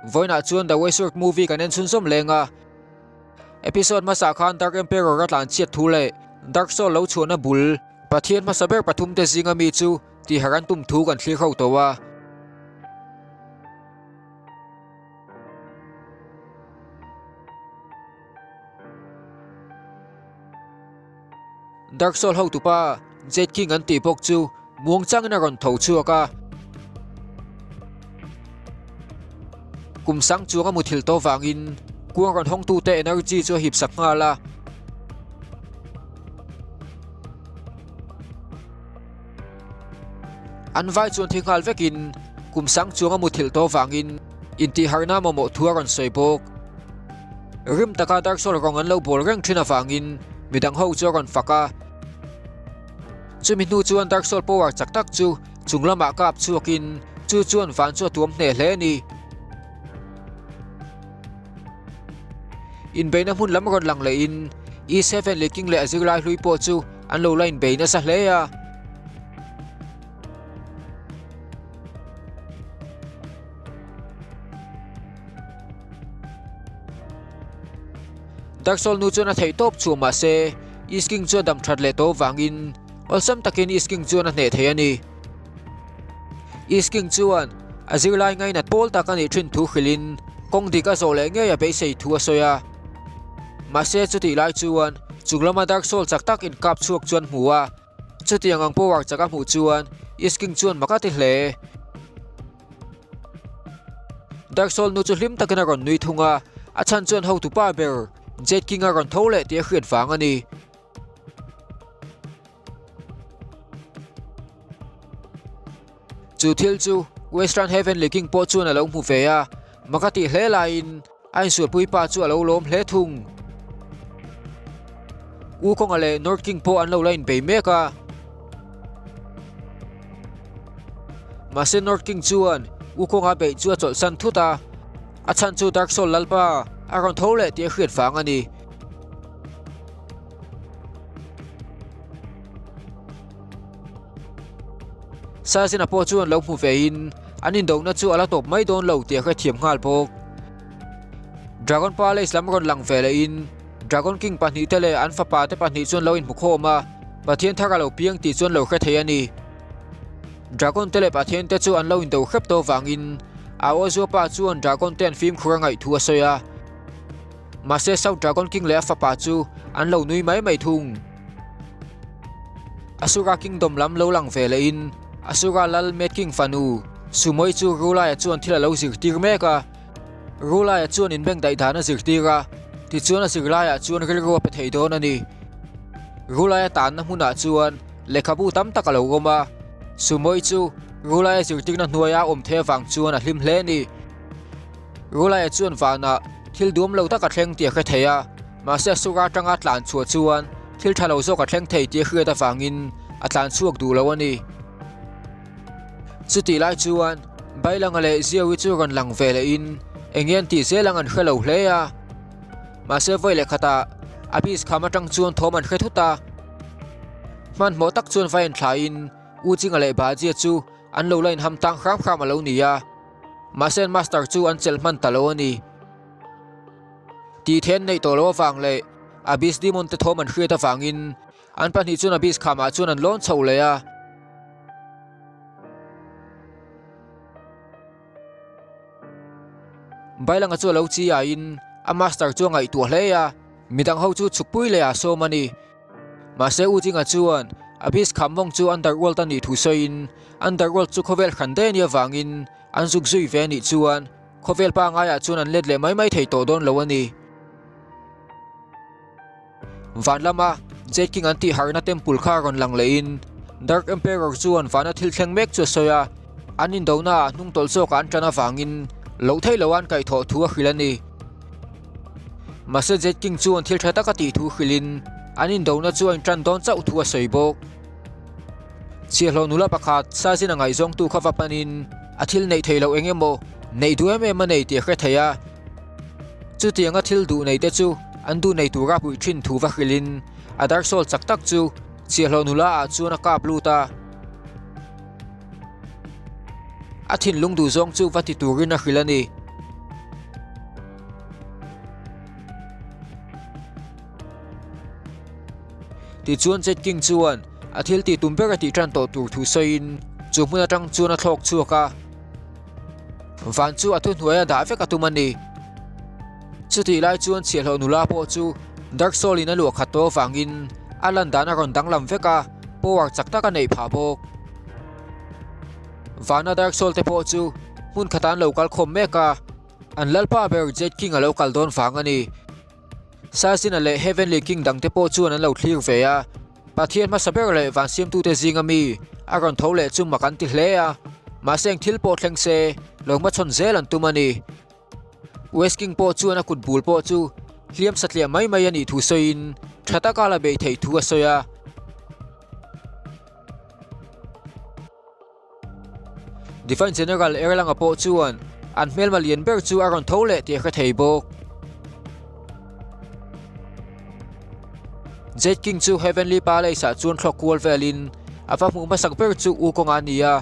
voina chuan the westward movie kan en chun som lenga episode ma sa khan Dark Emperor atlan chiat thule Dark Soul lo chuna bul pathian ma saber pathum te zinga mi chu ti haran tum thu kan thli khau towa Dark Soul ho tu pa Jet King an ti pok chu muang chang na ron tho chu ka kum sang chu ka mu thil to wangin kuang ron hong tu te energy chu hip sak nga la an vai chuan thingal vekin kum sang chu ka mu thil to wangin inti harna mo thua ron soipok rim taka Dark Soul rong an lo bol reng thina wangin midang ho chu ron faka chumi nu chuan Dark Soul power chak tak chu chunglama kap chuakin chu chuan van chu tuam hne hle ni in beina hun lam ron lang le in E7 leking le azirlai hlui po chu an lo line beina sa hle ya Dark Soul nu chuan a thei top chu ma se isking chu dam that le to wangin olsam takin isking chuan a hne thei ani isking chuan azirlai ngai nat pol takani thin thu khilin kong dika zo le nge ya be sei thu asoya ma se chuti lai chuan chunglama Dark Soul chak tak in kap chuak chuan hmuwa chuti angang power chaka hmu chuan isking chuan makati hle Dark Soul nu chu hlim takina ron nui thunga a chan chuan ho tu pa ber Jet King a ron thole ti khriat wang ani chu thil chu Western Heaven leking po chuan alo hmu ve a makati hle lain ai sur pui pa chu alo lom hle thung wukonga le North King po an lo line be meka ma se North King chuan wukonga be chu chol san thuta a chan chu Dark Soul lalpa a ron thole ti khriat wang ani sa sin a po chuan lo hmu ve in anin do na chu ala top mai don lo ti kha thiam ngal pok Dragon Palace lam ron lang ve le in Dragon King pani tele an fa pa te pani chuan lo in mukhoma pathian thara lo piang ti chuan lo kha thei ani Dragon tele pathian te chu an lo in do khap to wangin a ozo pa chuan Dragon ten film khurangai thu asoya ma se sau Dragon King le fa pa chu an lo nui mai thung Asura Kingdom lam lo lang ve le in Asura lal met King fanu sumoi chu rula ya chuan thila lo zirtir meka rula ya chuan in beng dai dana zirtira ti chuan asirla ya chuan rilro pe thei don ani rula ya tan na huna chuan lekhabu tam tak alo goma sumoi chu rula ya zirtir na hnuaya the wang chuan a hlim hle ni rula ya chuan wana thil dum lo taka thleng ti kha theya ma se Asura tanga tlan chu chuan thil thalo zo ka thleng thei ti khria ta wangin atlan chuak du lo ani chuti lai chuan bailang ale ziawi chu ron lang ve le in engen ti zelang an khelo hleya ma se voi le khata abis khama tang chuan thoman khe thuta man mo tak chuan vain thlain uching ale ba ji chu an lo line ham tang khram khram alo niya ma sen master chu an chel man talo ani ti then nei to lo wang le abis demon te thoman khre ta wangin an pan hi chuan abis khama chuan an lon chho le ya bailang chu lo chi a in a master chu ngai tu hle ya midang ho chu chukpui le a so mani ma se u jinga chuan abis khamwong chu underworld ani thu so in underworld chu khovel khande ni wangin an zuk zui ve ni chuan khovel pa nga ya chuan an let le mai thei to don lo ani vanlama Jet King anti harna temple kha ron lang le in Dark Emperor chuan vana thil thleng mek chu soya anin do na nung tol so kan tana wangin lo thei loan kai tho thu khilani masa Jet King chuan thil thata ka ti thu khilin anin do na chuan tran don chau thu soibok chielo nula pakhat sa sin ngai zong tu khawa panin athil nei thei lo engemo nei du em ma nei ti kha theya chu tianga thil du nei te chu andu nei tu ra pu thin thu wa khilin a Dark Soul chak tak chu chielo nula a chuan ka bluta athin lungdu zong chu vati turin a khilani ti chuan Jet King chuan a thil ti tumbera ti tran to tur thu soin chu hmun atang chuan a thlok chuaka van chu a thu hnuai da vek atumani chuti lai chuan chialho nula po chu Dark Soul in a luak khato wangin alan dan a ron danglam veka power chakta ka nei pha bok vana Dark Soul te po chu mun khatan local khom meka an lalpa ber Jet King a local don wangani sasin a le Heavenly King dang te po chuan an lo thlir ve a pathian ma saber le van siam tu te zingami a ron thole chu makan ti hle a ma seng thil po thleng se longma chon zel an tumani West King po chuan a kut bul po chu hliam satlia mai mai ani thu soin thata kala be thei thu asoya Defense General Erlang a po chuan an hmel malien ber chu a ron thole ti kha thei bok Jet King chu Heavenly Palace sa chuan thlok kual velin afa mu masak ber chu wukonga nia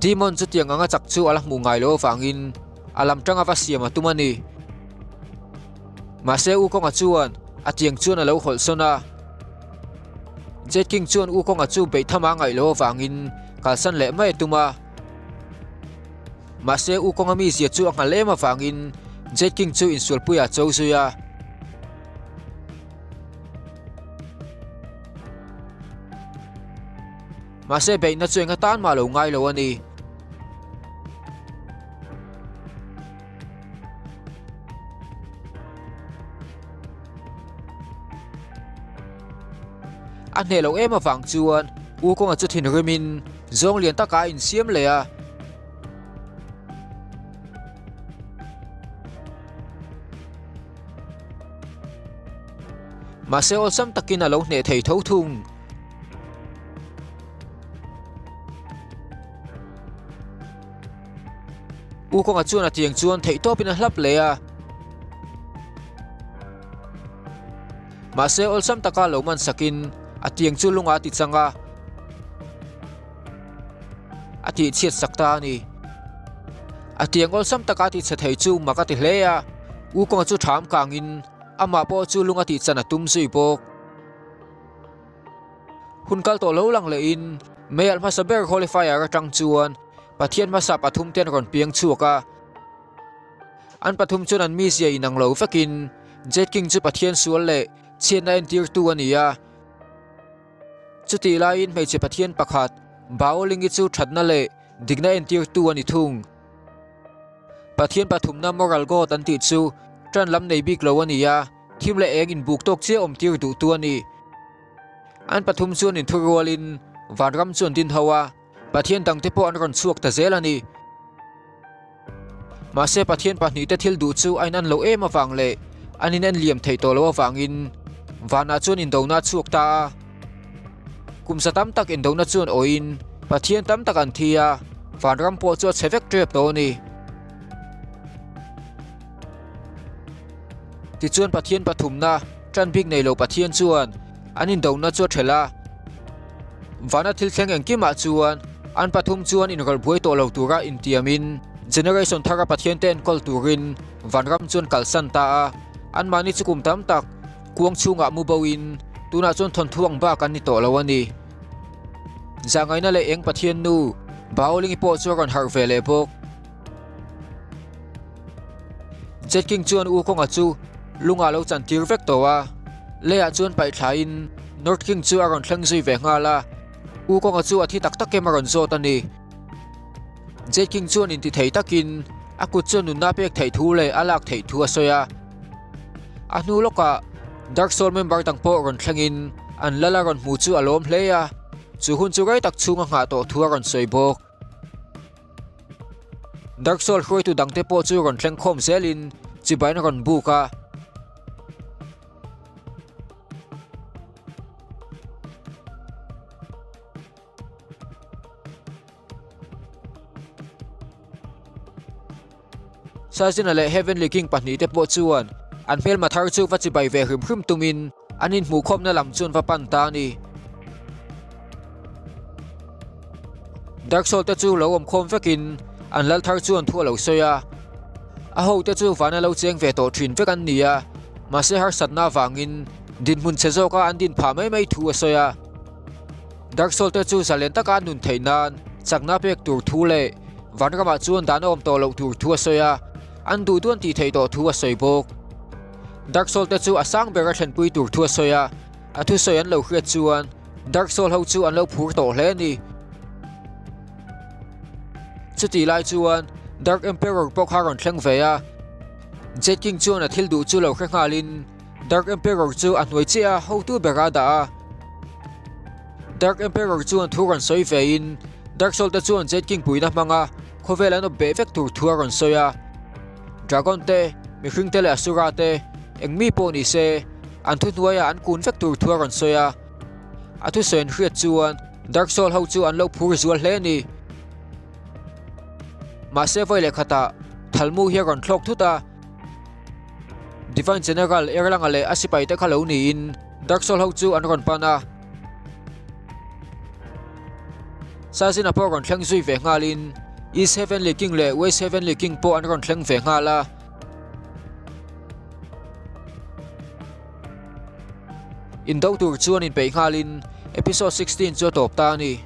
Demon chu tiang anga chak chu alah mu ngai lo wangin alam tanga va siam atumani mase wukonga chuan atiang chuan alo hol sona Jet King chuan wukonga chu be thama ngai lo wangin kalsan le mai tuma mase wukonga mi zia chu anga lema wangin Jet King chu insul puya chou suya mase be na chuenga tan ma lo ngai lo ani an helo ema wang chuan wukonga chu thin rimin zong lian taka in siam le a mase ol sam takin alo hne thei tho thung wukonga chuan atiang chuan thei topin a hlap le a mase ol sam taka lo man sakin atiang chu lunga tichanga ati chiat sakta ni atiang ol sam taka ti chathei chu makati hleya wukonga chu tham kangin ama po chu lunga ti chana tum sui bok hunkal to lo lang le in mel ma saber qualifier atang chuan pathian ma sa pathum ten ron piang chuaka an pathum chun an mi sia inang lo fakin Jet King chu pathian sual le chen na entir tu ania chuti lain mei che pathian pakhat baoling chu thatna le digna entir tu ani thung pathian pathum na moral go tan ti chu tran lam nei bik lo ania thim le eng in buk tok che om tir du tu ani an pathum chuan in thurolin vanram chuan din hawa pathian dang te po an ron chuak ta zel ani mase pathian pahni te thil du chu ainan lo ema wang le anin an liam thei to lo wangin vana chuan in dona chuak ta kumsa tam tak in dona chuan oin pathian tam tak an thia vanram po chu chevek trep to ni ti chuan pathian pathum na tran big nei lo pathian chuan anin dona chu thela vana thil thleng engkima chuan an pathum chuan in ral buai to lo tura in tiamin generation thara pathian ten kol turin vanram chuan kalsan ta an mani chukum tam tak kuang chunga mu bawin tuna chuan thon thuang ba kan ni to lo ani zangai na le eng pathian nu baoling po chu ron har vele bok Jet King chuan wukonga chu lunga lo chan tir vek to a le a chuan pai thlain North King chu aron thleng zui ve nga la wukonga chu athi tak tak ke maron zo tani Jet King chuan in ti thei takin akut chuan nun na pek thei thu le alak thei thu asoya anu loka Dark Soul member tang po ron thlengin an lala ron mu chu alom hleya chu hun chu gai tak chunga nga to thu ron soibok Dark Soul hroi tu dang te po chu ron thleng khom zelin chibai na ron buka Sazin ale Heavenly King pahni te po chuan an mel mathar chu va chibai ve hrim hrim tumin anin mu khom na lam chuan va pan ta ni Dark Soul te chu lo om khom vekin an lal thar chuan thu lo soya a ho te chu vana lo cheng ve to thin vek an nia ma se har satna wangin din mun chezo ka an din pha mai thu asoya Dark Soul te chu salen taka nun theinan chakna pek tur thu le vanrama chuan dan om to lo tur thu asoya an du tuan ti thei to thu asoi bok Dark Soul te chu asang bera thlen pui tur thu asoya athu soyan lo hriat chuan Dark Soul ho chu an lo phur to hle ni chuti lai chuan Dark Emperor pok haron thleng veya Jet King chuan a thil du chu lo khengalin Dark Emperor chu an hnuai chia ho tu bera da Dark Emperor chuan thuran soi vein Dark Soul te chuan Jet King puina manga khovelan of be vector thuaron soya Dragon te mi hring te le asura te engmi po ni se an thu hnuaya an kun vector thuaron soya athu sen hriat chuan Dark Soul ho chu an lo phur zual hle ni ma se voi le khata thalmu hi ron thlok thuta Divine General erlang ale asipai te khalo ni in Dark Soul ho chu an ron pana Sazin apo ron thleng zui ve ngalin East Heavenly King le West Heavenly King po an ron thleng ve ngala in do tur chuan in pe ngalin episode 16 chu top ta ni